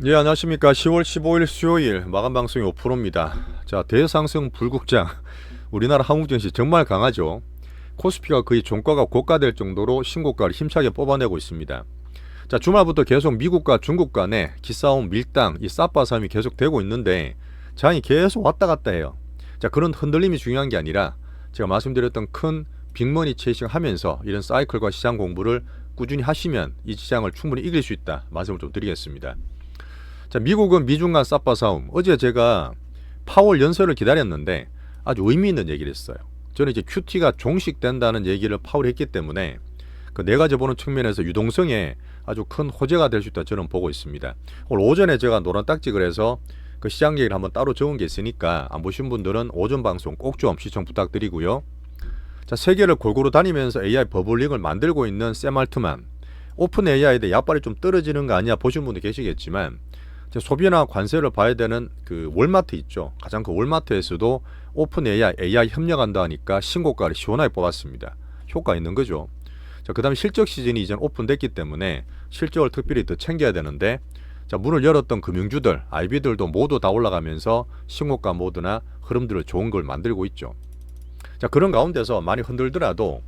예, 안녕하십니까. 10월 15일 수요일 마감 방송이 5%입니다. 자, 대상승 불국장. 우리나라 한국증시 정말 강하죠. 코스피가 거의 종가가 고가될 정도로 신고가를 힘차게 뽑아내고 있습니다. 자, 주말부터 계속 미국과 중국 간에 기싸움, 밀당, 이 싸빠 싸움이 계속 되고 있는데 장이 계속 왔다 갔다 해요. 자, 그런 흔들림이 중요한 게 아니라 제가 말씀드렸던 큰 빅머니 체이싱 하면서 이런 사이클과 시장 공부를 꾸준히 하시면 이 시장을 충분히 이길 수 있다 말씀을 좀 드리겠습니다. 자, 미국은 미중 간 싸빠 싸움. 어제 제가 파월 연설을 기다렸는데 아주 의미 있는 얘기를 했어요. 저는 이제 QT가 종식된다는 얘기를 파월이 했기 때문에 그 네 가지 보는 측면에서 유동성에 아주 큰 호재가 될 수 있다 저는 보고 있습니다. 오늘 오전에 제가 노란 딱지글 해서 그 시장 얘기를 한번 따로 적은 게 있으니까 안 보신 분들은 오전 방송 꼭 좀 시청 부탁드리고요. 자, 세계를 골고루 다니면서 AI 버블링을 만들고 있는 샘 알트만, 오픈 AI에 대해 약발이 좀 떨어지는 거 아니야 보신 분도 계시겠지만 소비나 관세를 봐야 되는 그 월마트 있죠. 가장 그 월마트에서도 오픈 AI 협력한다 하니까 신고가를 시원하게 뽑았습니다. 효과 있는 거죠. 자, 그 다음에 실적 시즌이 이제 오픈됐기 때문에 실적을 특별히 더 챙겨야 되는데, 자, 문을 열었던 금융주들, IB들도 모두 다 올라가면서 신고가 모드나 흐름들을 좋은 걸 만들고 있죠. 자, 그런 가운데서 많이 흔들더라도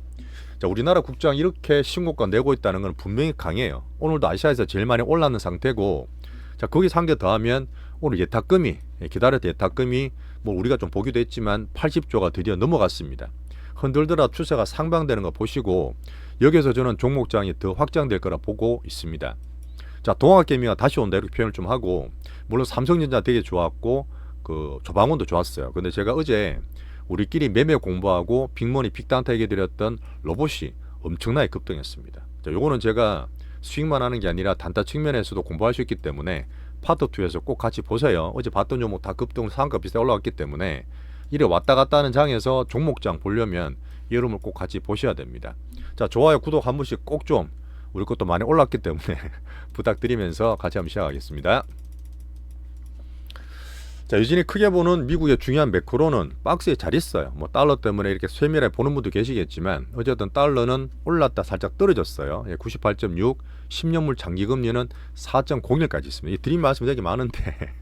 자, 우리나라 국장 이렇게 신고가 내고 있다는 건 분명히 강해요. 오늘도 아시아에서 제일 많이 올랐는 상태고, 자, 거기서 한 개 더하면 오늘 예탁금이 기다렸던 예탁금이 뭐 우리가 좀 보기도 했지만 80조가 드디어 넘어갔습니다. 흔들더라 추세가 상방되는 거 보시고 여기서 저는 종목장이 더 확장될 거라 보고 있습니다. 자, 동학개미가 다시 온다 이렇게 표현을 좀 하고, 물론 삼성전자 되게 좋았고 그 조방원도 좋았어요. 근데 제가 어제 우리끼리 매매 공부하고 빅머니 빅단타 얘기 드렸던 로봇이 엄청나게 급등했습니다. 자, 요거는 제가 수익만 하는 게 아니라 단타 측면에서도 공부할 수 있기 때문에 파트2에서 꼭 같이 보세요. 어제 봤던 종목 다 급등 상한가 비슷하게 올라왔기 때문에 이래 왔다 갔다 하는 장에서 종목장 보려면 여러분 꼭 같이 보셔야 됩니다. 자, 좋아요, 구독 한 번씩 꼭 좀, 우리 것도 많이 올랐기 때문에 부탁드리면서 같이 한번 시작하겠습니다. 자, 유진이 크게 보는 미국의 중요한 매크로는 박스에 잘 있어요. 뭐 달러 때문에 이렇게 쇠밀하게 보는 분도 계시겠지만 어쨌든 달러는 올랐다 살짝 떨어졌어요. 98.6, 10년물 장기금리는 4.01까지 있습니다. 이 드림 말씀 되게 많은데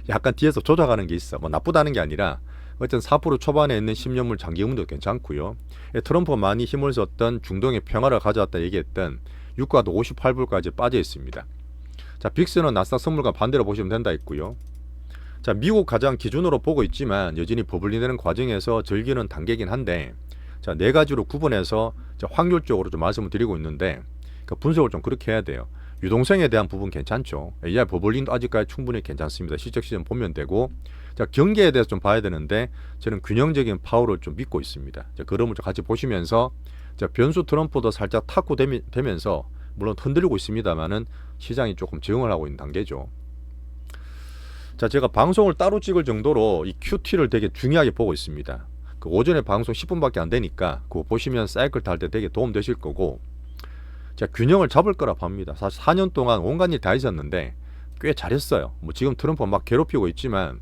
약간 뒤에서 조작하는 게 있어. 뭐 나쁘다는 게 아니라 어쨌든 4% 초반에 있는 10년물 장기금리도 괜찮고요. 트럼프가 많이 힘을 썼던 중동의 평화를 가져왔다 얘기했던 유가도 58불까지 빠져 있습니다. 자, 빅스는 나스닥 선물과 반대로 보시면 된다 있고요. 자, 미국 가장 기준으로 보고 있지만 여전히 버블링되는 과정에서 즐기는 단계긴 한데, 자, 네 가지로 구분해서 확률적으로 좀 말씀을 드리고 있는데 그 분석을 좀 그렇게 해야 돼요. 유동성에 대한 부분 괜찮죠. AI 버블링도 아직까지 충분히 괜찮습니다. 실적 시즌 보면 되고, 자, 경기에 대해서 좀 봐야 되는데 저는 균형적인 파워를 좀 믿고 있습니다. 자, 그럼을 좀 같이 보시면서, 자, 변수 트럼프도 살짝 탁구되면서 물론 흔들리고 있습니다만은 시장이 조금 적응을 하고 있는 단계죠. 자, 제가 방송을 따로 찍을 정도로 이 QT를 되게 중요하게 보고 있습니다. 그 오전에 방송 10분밖에 안 되니까 그거 보시면 사이클 탈 때 되게 도움 되실 거고, 자, 균형을 잡을 거라 봅니다. 사실 4년 동안 온갖 일 다 있었는데 꽤 잘했어요. 뭐 지금 트럼프 막 괴롭히고 있지만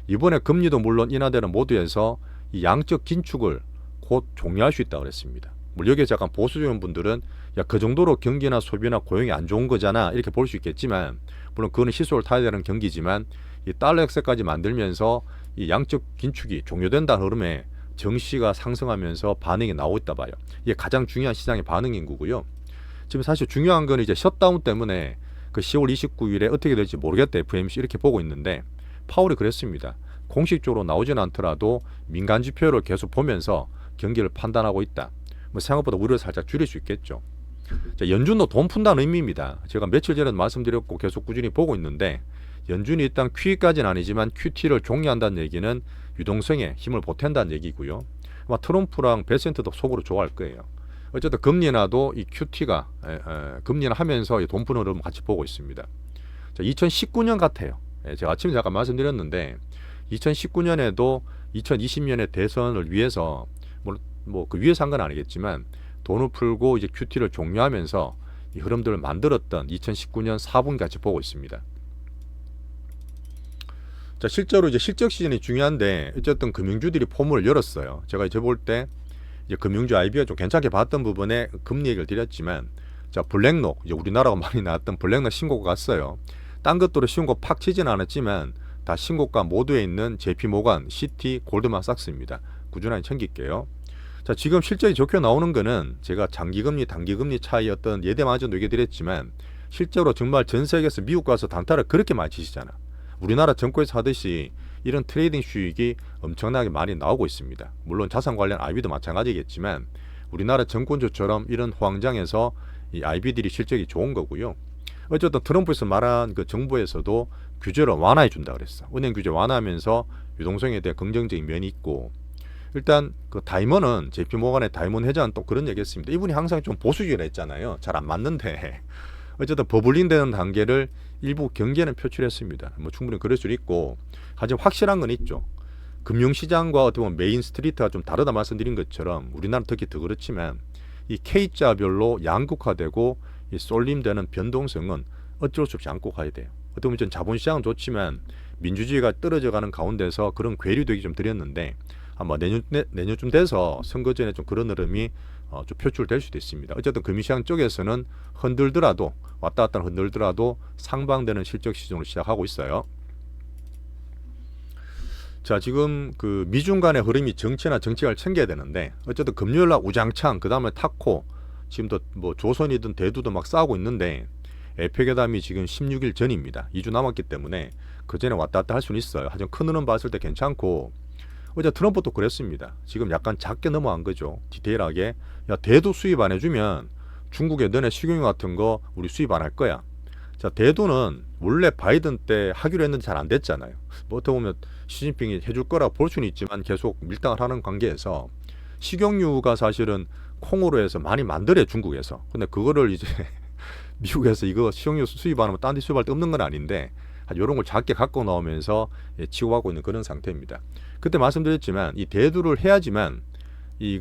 이번에 금리도 물론 인하되는 모드에서 이 양적 긴축을 곧 종료할 수 있다고 그랬습니다. 뭐 여기에 약간 보수적인 분들은 야, 그 정도로 경기나 소비나 고용이 안 좋은 거잖아 이렇게 볼 수 있겠지만, 물론 그거는 시소를 타야 되는 경기지만 이 달러 역세까지 만들면서 이 양적 긴축이 종료된다는 흐름에 정시가 상승하면서 반응이 나오고 있다 봐요. 이게 가장 중요한 시장의 반응인 거고요. 지금 사실 중요한 건 이제 셧다운 때문에 그 10월 29일에 어떻게 될지 모르겠다 FOMC 이렇게 보고 있는데, 파월이 그랬습니다. 공식적으로 나오진 않더라도 민간 지표를 계속 보면서 경기를 판단하고 있다. 뭐 생각보다 우려를 살짝 줄일 수 있겠죠. 자, 연준도 돈 푼다는 의미입니다. 제가 며칠 전에 말씀드렸고 계속 꾸준히 보고 있는데, 연준이 일단 QE까지는 아니지만 QT를 종료한다는 얘기는 유동성에 힘을 보탠다는 얘기고요. 아마 트럼프랑 베센트도 속으로 좋아할 거예요. 어쨌든 금리 인하도 이 QT가 금리 인하하면서 돈 푸는 흐름 같이 보고 있습니다. 자, 2019년 같아요. 제가 아침에 잠깐 말씀드렸는데 2019년에도 2020년의 대선을 위해서 뭐 그 위에서 한 건 아니겠지만 돈을 풀고 이제 QT를 종료하면서 이 흐름들을 만들었던 2019년 4분 같이 보고 있습니다. 자, 실제로 이제 실적 시즌이 중요한데 어쨌든 금융주들이 포문을 열었어요. 제가 이제 볼 때 이제 금융주 IB가 좀 괜찮게 봤던 부분에 금리 얘기를 드렸지만, 자, 블랙록, 이제 우리나라가 많이 나왔던 블랙록 신고가 갔어요. 딴 것들로 신고 팍 치진 않았지만 다 신고가 모두에 있는 JP모간, 시티, 골드만삭스입니다. 꾸준히 챙길게요. 자, 지금 실적이 좋게 나오는 거는 제가 장기금리, 단기금리 차이 어떤 예대마저도 얘기드렸지만 실제로 정말 전 세계에서 미국 가서 단타를 그렇게 많이 치시잖아. 우리나라 정권에서 하듯이 이런 트레이딩 수익이 엄청나게 많이 나오고 있습니다. 물론 자산 관련 IB도 마찬가지겠지만 우리나라 정권주처럼 이런 호황장에서 이 IB들이 실적이 좋은 거고요. 어쨌든 트럼프에서 말한 그 정부에서도 규제를 완화해 준다 그랬어. 은행 규제 완화하면서 유동성에 대해 긍정적인 면이 있고, 일단 그 다이먼은 JP모간의 다이먼 회장은 또 그런 얘기했습니다. 이분이 항상 좀 보수적이라 했잖아요. 잘 안 맞는데 어쨌든 버블링 되는 단계를 일부 경계는 표출했습니다. 뭐 충분히 그럴 수 있고, 하지만 확실한 건 있죠. 금융시장과 어떻게 보면 메인 스트리트가 좀 다르다 말씀드린 것처럼 우리나라 특히 더 그렇지만 이 K자별로 양극화되고 이 쏠림되는 변동성은 어쩔 수 없이 안고 가야 돼요. 어떻게 보면 자본시장은 좋지만 민주주의가 떨어져가는 가운데서 그런 괴리되기 좀 드렸는데 아마 내년쯤 돼서 선거 전에 좀 그런 흐름이 좀 표출될 수도 있습니다. 어쨌든 금융시장 쪽에서는 흔들더라도 왔다 갔다 흔들더라도 상방되는 실적 시즌으로 시작하고 있어요. 자, 지금 그 미중 간의 흐름이 정치나 정치가를 챙겨야 되는데 어쨌든 금요일날 우장창, 그 다음에 타코, 지금도 뭐 조선이든 대두도 막 싸우고 있는데 에페회담이 지금 16일 전입니다. 2주 남았기 때문에 그 전에 왔다 갔다 할 수는 있어요. 하지만 큰 흐름 봤을 때 괜찮고, 어제 트럼프도 그랬습니다. 지금 약간 작게 넘어간 거죠. 디테일하게. 야, 대두 수입 안 해주면 중국에 너네 식용유 같은 거 우리 수입 안 할 거야. 자, 대두는 원래 바이든 때 하기로 했는데 잘 안 됐잖아요. 뭐 어떻게 보면 시진핑이 해줄 거라 볼 수는 있지만 계속 밀당을 하는 관계에서 식용유가 사실은 콩으로 해서 많이 만들어요, 중국에서. 근데 그거를 이제 미국에서 이거 식용유 수입 안 하면 딴 데 수입할 데 없는 건 아닌데 이런 걸 작게 갖고 나오면서 치고받고 있는 그런 상태입니다. 그때 말씀드렸지만 이 대두를 해야지만 이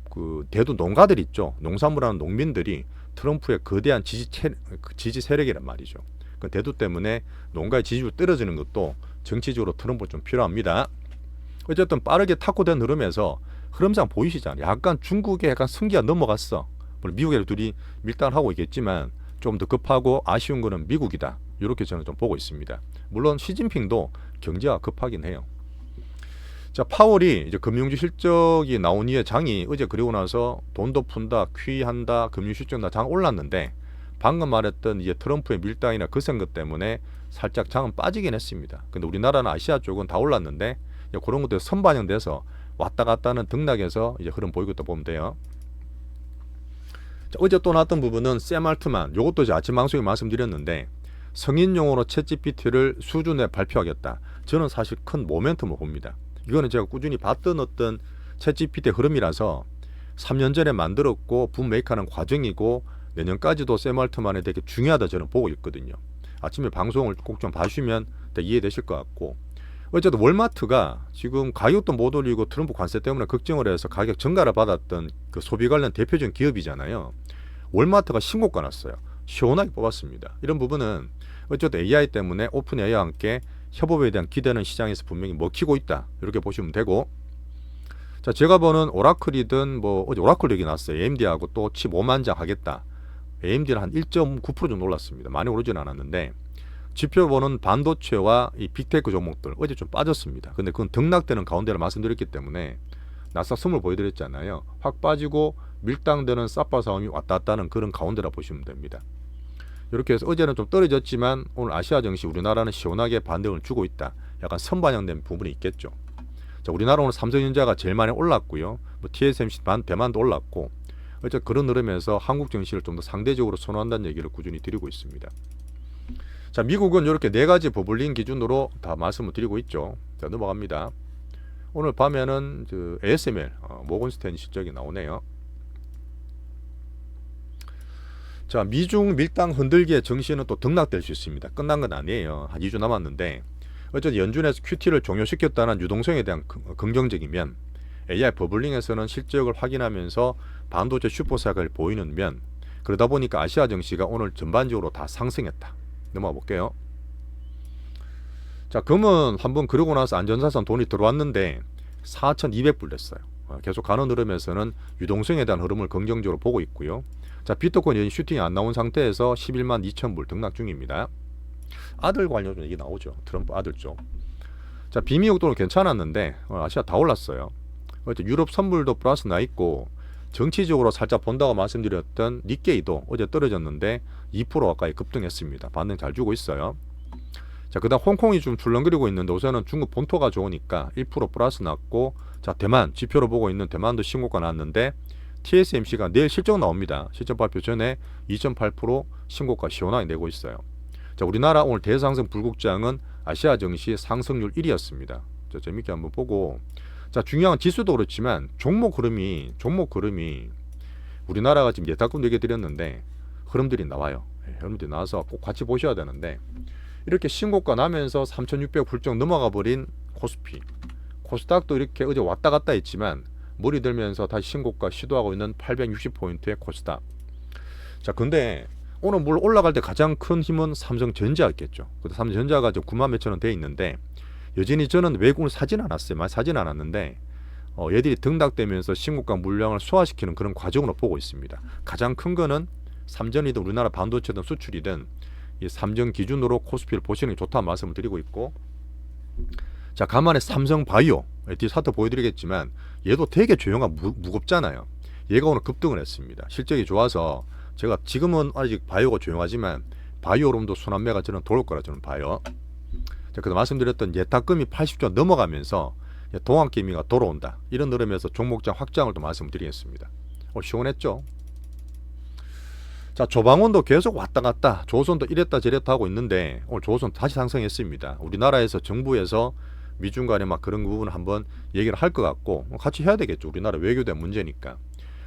그 대두 농가들 있죠. 농산물하는 농민들이 트럼프의 거대한 지지 세력이란 말이죠. 그 대두 때문에 농가의 지지율 떨어지는 것도 정치적으로 트럼프 좀 필요합니다. 어쨌든 빠르게 탁구된 흐름에서 흐름상 보이시잖아요. 약간 중국에 약간 승기가 넘어갔어. 물론 미국에 둘이 밀당을 하고 있겠지만 좀 더 급하고 아쉬운 거는 미국이다. 이렇게 저는 좀 보고 있습니다. 물론 시진핑도 경제가 급하긴 해요. 자, 파월이 이제 금융주 실적이 나온 이후에 장이 어제 그리고 나서 돈도 푼다, QE한다, 금융 실적 나 장 올랐는데 방금 말했던 이제 트럼프의 밀당이나 그 생각 때문에 살짝 장은 빠지긴 했습니다. 근데 우리나라는 아시아 쪽은 다 올랐는데 그런 것들 선반영돼서 왔다 갔다 하는 등락에서 이제 흐름 보이고 있다 보면 돼요. 자, 어제 또 나왔던 부분은 샘 알트만, 요것도 이제 아침 방송에 말씀드렸는데 성인용어로 챗GPT를 수준에 발표하겠다. 저는 사실 큰 모멘텀을 봅니다. 이거는 제가 꾸준히 봤던 어떤 챗GPT 흐름이라서 3년 전에 만들었고 붐메이크하는 과정이고 내년까지도 샘 알트만에 되게 중요하다 저는 보고 있거든요. 아침에 방송을 꼭 좀 봐주시면 이해되실 것 같고, 어쨌든 월마트가 지금 가격도 못 올리고 트럼프 관세 때문에 걱정을 해서 가격 증가를 받았던 그 소비 관련 대표적인 기업이잖아요. 월마트가 신고가 났어요. 시원하게 뽑았습니다. 이런 부분은 어쨌든 AI 때문에 오픈 AI와 함께 협업에 대한 기대는 시장에서 분명히 먹히고 있다. 이렇게 보시면 되고, 자, 제가 보는 오라클이든 뭐 어제 오라클 얘기 났어요. AMD하고 또 칩 5만 장 하겠다. AMD는 한 1.9% 정도 올랐습니다. 많이 오르진 않았는데 지표보는 반도체와 이 빅테크 종목들 어제 좀 빠졌습니다. 근데 그건 등락되는 가운데를 말씀드렸기 때문에 나스닥 20 보여드렸잖아요. 확 빠지고 밀당되는 사파 싸움이 왔다 갔다 하는 그런 가운데라 보시면 됩니다. 이렇게 해서 어제는 좀 떨어졌지만 오늘 아시아 증시 우리나라는 시원하게 반등을 주고 있다. 약간 선반영된 부분이 있겠죠. 자, 우리나라 오늘 삼성전자가 제일 많이 올랐고요. 뭐 TSMC 대만도 올랐고, 어쨌든 그런 흐름에서 한국 증시를 좀 더 상대적으로 선호한다는 얘기를 꾸준히 드리고 있습니다. 자, 미국은 이렇게 네 가지 버블링 기준으로 다 말씀을 드리고 있죠. 자, 넘어갑니다. 오늘 밤에는 ASML 모건스탠리 실적이 나오네요. 자, 미중 밀당 흔들기에 정시는 또 등락될 수 있습니다. 끝난 건 아니에요. 한 2주 남았는데 어쨌든 연준에서 QT를 종료시켰다는 유동성에 대한 긍정적인 면, AI 버블링에서는 실적을 확인하면서 반도체 슈퍼사이클을 보이는 면, 그러다 보니까 아시아 증시가 오늘 전반적으로 다 상승했다. 넘어가 볼게요. 자, 금은 한번 그러고 나서 안전자산 돈이 들어왔는데 4,200불 됐어요. 계속 가는 흐름에서는 유동성에 대한 흐름을 긍정적으로 보고 있고요. 자, 비트코인 슈팅이 안 나온 상태에서 112,000불 등락 중입니다. 아들 관련 얘기 나오죠. 트럼프 아들 쪽. 자, 비미국도는 괜찮았는데 아시아 다 올랐어요. 유럽 선물도 플러스 나 있고 정치적으로 살짝 본다고 말씀드렸던 니케이도 어제 떨어졌는데 2% 가까이 급등했습니다. 반등 잘 주고 있어요. 자, 그다음 홍콩이 좀 출렁거리고 있는데 우선은 중국 본토가 좋으니까 1% 플러스 났고, 자, 대만 지표로 보고 있는 대만도 신고가 났는데 TSMC가 내일 실적 나옵니다. 실적 발표 전에 2.8% 신고가 시원하게 내고 있어요. 자, 우리나라 오늘 대상승 불국장은 아시아 증시 상승률 1위였습니다. 자, 재밌게 한번 보고, 자, 중요한 지수도 그렇지만 종목 흐름이 우리나라가 지금 예탁금 얘기 드렸는데 흐름들이 나와요. 흐름들이 나와서 꼭 같이 보셔야 되는데, 이렇게 신고가 나면서 3,600 훌쩍 넘어가 버린 코스피, 코스닥도 이렇게 어제 왔다 갔다 했지만 머리 들면서 다시 신고가 시도하고 있는 860포인트의 코스닥. 자, 근데 오늘 물론 올라갈 때 가장 큰 힘은 삼성전자였겠죠. 삼성전자가 지금 9만 몇천 원 돼 있는데 여전히 저는 외국을 사진 않았어요. 많이 사진 않았는데 얘들이 등락되면서 신고가 물량을 소화시키는 그런 과정으로 보고 있습니다. 가장 큰 거는 삼전이든 우리나라 반도체든 수출이든 이 삼전 기준으로 코스피를 보시는 게 좋다는 말씀을 드리고 있고, 자, 간만에 삼성바이오 뒤에 차트 보여드리겠지만 얘도 되게 조용하고 무겁잖아요. 얘가 오늘 급등을 했습니다. 실적이 좋아서 제가 지금은 아직 바이오가 조용하지만 바이오롬도 순환매가 저는 돌을 거라 저는 봐요. 자, 그래서 말씀드렸던 예탁금이 80조 넘어가면서 동학개미가 돌아온다, 이런 흐름에서 종목장 확장을 또 말씀드리겠습니다. 시원했죠? 자, 조방원도 계속 왔다 갔다, 조선도 이랬다 저랬다 하고 있는데 오늘 조선 다시 상승했습니다. 우리나라에서 정부에서 미중 간에 막 그런 부분을 한번 얘기를 할 것 같고 같이 해야 되겠죠. 우리나라 외교된 문제니까.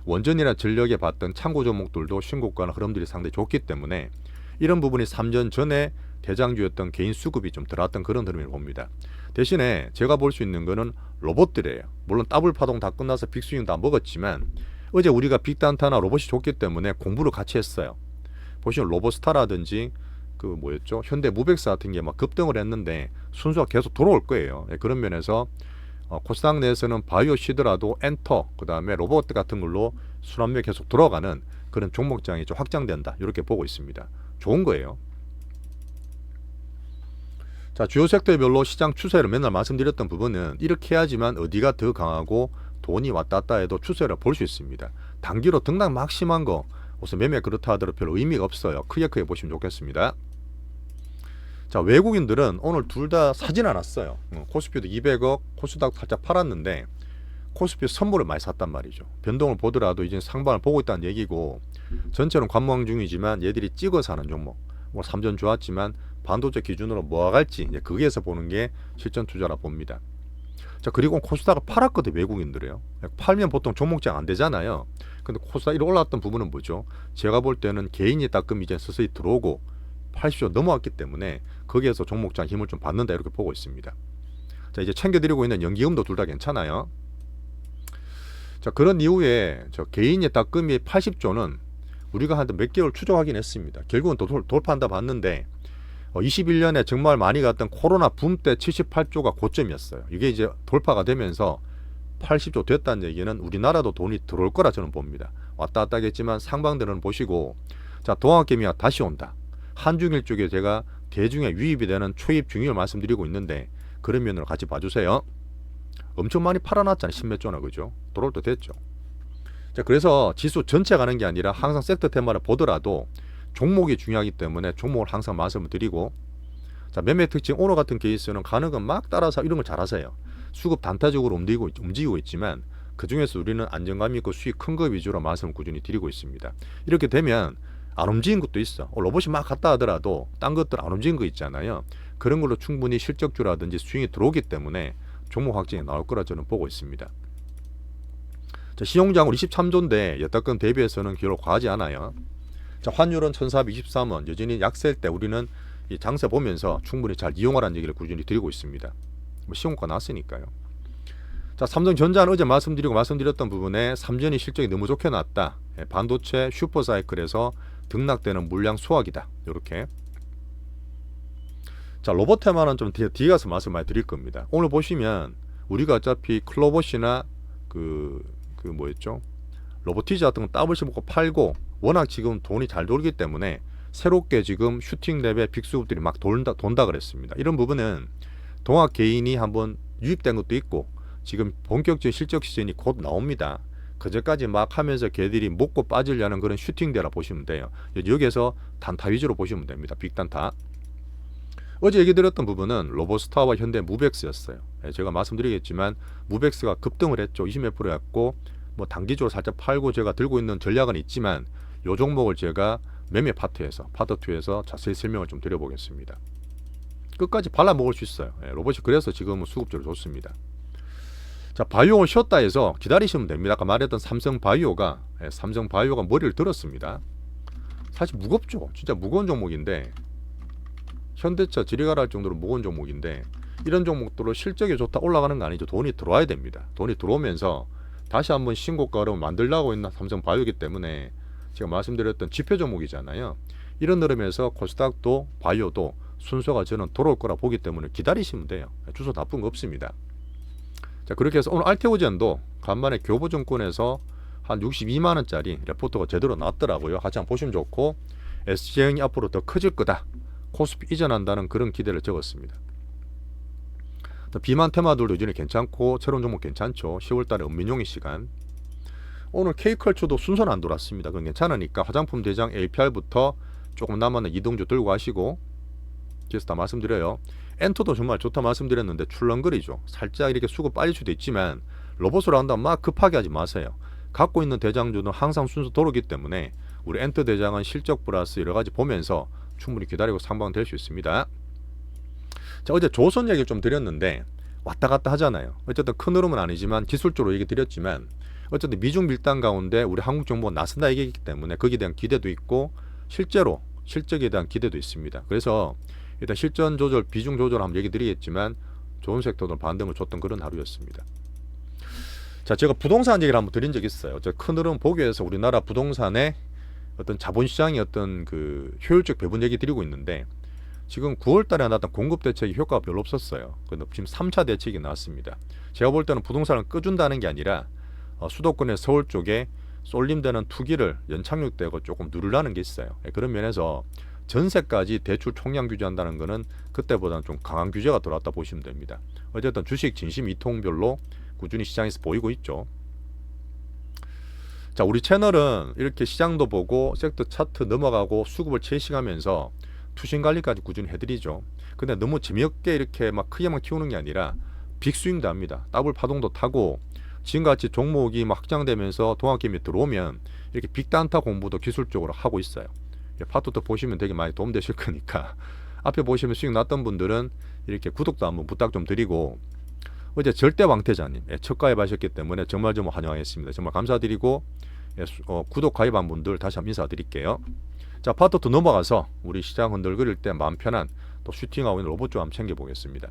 원전이나 전력에 봤던 창고 종목들도 신고가나 흐름들이 상당히 좋기 때문에 이런 부분이 3년 전에 대장주였던 개인 수급이 좀 들어왔던 그런 흐름을 봅니다. 대신에 제가 볼 수 있는 거는 로봇들이에요. 물론 더블 파동 다 끝나서 빅스윙 다 먹었지만 어제 우리가 빅단타나 로봇이 좋기 때문에 공부를 같이 했어요. 보시면 로봇스타라든지 그 뭐였죠? 현대 무백사 같은 게 막 급등을 했는데 순수가 계속 돌아올 거예요. 그런 면에서 코스닥 내에서는 바이오 시더라도 엔터, 그 다음에 로봇 같은 걸로 순환매 계속 들어가는 그런 종목장이 좀 확장된다, 이렇게 보고 있습니다. 좋은 거예요. 자, 주요 섹터별로 시장 추세를 맨날 말씀드렸던 부분은 이렇게 해야지만 어디가 더 강하고 돈이 왔다 갔다 해도 추세를 볼 수 있습니다. 단기로 등락 막 심한 거 우선 매매 그렇다 하더라도 별 의미가 없어요. 크게 보시면 좋겠습니다. 자, 외국인들은 오늘 둘 다 사진 않았어요. 코스피도 200억, 코스닥 살짝 팔았는데 코스피 선물을 많이 샀단 말이죠. 변동을 보더라도 이제 상방을 보고 있다는 얘기고, 전체는 관망 중이지만 얘들이 찍어서 하는 종목, 뭐 삼전 좋았지만 반도체 기준으로 뭐가 갈지 이제 거기에서 보는 게 실전 투자라 봅니다. 자, 그리고 코스닥을 팔았거든 외국인들이요. 팔면 보통 종목장 안 되잖아요. 근데 코스닥 이렇게 올라왔던 부분은 뭐죠? 제가 볼 때는 개인이 따끔 이제 서서히 들어오고 80조 넘어왔기 때문에 거기에서 종목장 힘을 좀 받는다, 이렇게 보고 있습니다. 자, 이제 챙겨드리고 있는 연기금도 둘 다 괜찮아요. 자, 그런 이후에 저 개인의 따끔이 80조는 우리가 한 몇 개월 추적하긴 했습니다. 결국은 또 돌파한다 봤는데 21년에 정말 많이 갔던 코로나 붐 때 78조가 고점이었어요. 이게 이제 돌파가 되면서 80조 됐다는 얘기는 우리나라도 돈이 들어올 거라 저는 봅니다. 왔다 갔다 하겠지만 상방들은 보시고, 자, 동학개미가 다시 온다. 한중일 쪽에 제가 대중에 유입이 되는 초입 중요를 말씀드리고 있는데 그런 면으로 같이 봐주세요. 엄청 많이 팔아놨잖아요. 10몇 조나, 그죠? 돌아올 때 됐죠. 자, 그래서 지수 전체 가는 게 아니라 항상 섹터 테마를 보더라도 종목이 중요하기 때문에 종목을 항상 말씀을 드리고, 자, 매매 특징 오늘 같은 케이스는 가는 건 막 따라서 이런 걸 잘하세요. 수급 단타적으로 움직이고 있지만 그 중에서 우리는 안정감 있고 수익 큰 거 위주로 말씀을 꾸준히 드리고 있습니다. 이렇게 되면 안 움직인 것도 있어. 로봇이 막 갔다 하더라도 딴 것들 안 움직인 거 있잖아요. 그런 걸로 충분히 실적주라든지 수익이 들어오기 때문에 종목 확정이 나올 거라 저는 보고 있습니다. 자, 시용장으로 23조인데 여태껏 대비해서는 별로 과하지 않아요. 자, 환율은 1423원, 여전히 약세일 때 우리는 이 장세 보면서 충분히 잘 이용하라는 얘기를 꾸준히 드리고 있습니다. 뭐 시용가 났으니까요. 자, 삼성전자는 어제 말씀드렸던 부분에 삼전이 실적이 너무 좋게 났다. 반도체 슈퍼사이클에서 등락되는 물량 소화기다. 이렇게. 자, 로봇 테마는 좀 뒤에 가서 말씀 많이 드릴 겁니다. 오늘 보시면 우리가 어차피 클로봇이나 그 뭐였죠? 로보티즈 같은 거 더블 씹고 팔고 워낙 지금 돈이 잘 돌기 때문에 새롭게 지금 슈팅 랩에 빅수급들이 막 돈다 그랬습니다. 이런 부분은 동학 개인이 한번 유입된 것도 있고 지금 본격적인 실적 시즌이 곧 나옵니다. 그제까지 막 하면서 걔들이 먹고 빠지려는 그런 슈팅대라 보시면 돼요. 여기에서 단타 위주로 보시면 됩니다. 빅단타. 어제 얘기 드렸던 부분은 로보스타와 현대 무벡스였어요. 제가 말씀드리겠지만 무벡스가 급등을 했죠. 20몇 프로 했고 뭐 단기적으로 살짝 팔고 제가 들고 있는 전략은 있지만 요 종목을 제가 매매 파트에서 파트 2에서 자세히 설명을 좀 드려보겠습니다. 끝까지 발라 먹을 수 있어요. 로봇이 그래서 지금은 수급적으로 좋습니다. 자, 바이오를 쉬었다 해서 기다리시면 됩니다. 아까 말했던 삼성바이오가 머리를 들었습니다. 사실 무겁죠. 진짜 무거운 종목인데 현대차 지리가라 할 정도로 무거운 종목인데 이런 종목들로 실적이 좋다 올라가는 거 아니죠. 돈이 들어와야 됩니다. 돈이 들어오면서 다시 한번 신고가 흐름을 만들려고 있는 삼성바이오이기 때문에 제가 말씀드렸던 지표 종목이잖아요. 이런 흐름에서 코스닥도 바이오도 순서가 저는 돌아올 거라 보기 때문에 기다리시면 돼요. 주소 나쁜 거 없습니다. 자, 그렇게 해서 오늘 알테오젠도 간만에 교보증권에서 한 62만원짜리 레포트가 제대로 나왔더라고요. 같이 한번 보시면 좋고 SJ형이 앞으로 더 커질 거다. 코스피 이전한다는 그런 기대를 적었습니다. 비만 테마들도 여전히 괜찮고 새로운 종목 괜찮죠. 10월달에 은민용의 시간. 오늘 K컬처도 순서는 안 돌았습니다. 그건 괜찮으니까 화장품 대장 APR부터 조금 남았는 이동주 들고 가시고 그래서 다 말씀드려요. 엔터도 정말 좋다 말씀드렸는데 출렁거리죠. 살짝 이렇게 수급 빠질 수도 있지만 로봇으로 한다면 막 급하게 하지 마세요. 갖고 있는 대장주는 항상 순서 도르기 때문에 우리 엔터 대장은 실적 플러스 여러 가지 보면서 충분히 기다리고 상방될 수 있습니다. 자, 어제 조선 얘기를 좀 드렸는데 왔다 갔다 하잖아요. 어쨌든 큰 흐름은 아니지만 기술적으로 얘기 드렸지만 어쨌든 미중 밀당 가운데 우리 한국 정부가 나선다 얘기이기 때문에 거기에 대한 기대도 있고 실제로 실적에 대한 기대도 있습니다. 그래서 일단 실전 조절, 비중 조절 한번 얘기 드리겠지만 좋은 섹터들 반등을 줬던 그런 하루였습니다. 자, 제가 부동산 얘기를 한번 드린 적이 있어요. 큰 흐름 보기 위해서 우리나라 부동산의 어떤 자본시장의 어떤 그 효율적 배분 얘기 드리고 있는데 지금 9월달에 나왔던 공급 대책이 효과가 별로 없었어요. 그런데 지금 3차 대책이 나왔습니다. 제가 볼 때는 부동산을 끄준다는 게 아니라 수도권의 서울 쪽에 쏠림되는 투기를 연착륙되고 조금 누르라는 게 있어요. 그런 면에서 전세까지 대출 총량 규제한다는 것은 그때보다는 좀 강한 규제가 들어왔다 보시면 됩니다. 어쨌든 주식 진심 이통별로 꾸준히 시장에서 보이고 있죠. 자, 우리 채널은 이렇게 시장도 보고 섹터 차트 넘어가고 수급을 채식하면서 투신 관리까지 꾸준히 해드리죠. 근데 너무 재미없게 이렇게 막 크게만 키우는 게 아니라 빅스윙도 합니다. 더블 파동도 타고 지금같이 종목이 막 확장되면서 동학개미 들어오면 이렇게 빅단타 공부도 기술적으로 하고 있어요. 파트도 보시면 되게 많이 도움되실 거니까 앞에 보시면 수익 났던 분들은 이렇게 구독도 한번 부탁 좀 드리고 어제 절대 왕태자님 첫 가입하셨기 때문에 정말 환영하겠습니다. 정말 감사드리고 구독 가입한 분들 다시 한번 인사드릴게요. 자, 파트 2 넘어가서 우리 시장 흔들거릴 때 마음 편한 또 슈팅하고 있는 로봇 좀 한번 챙겨보겠습니다.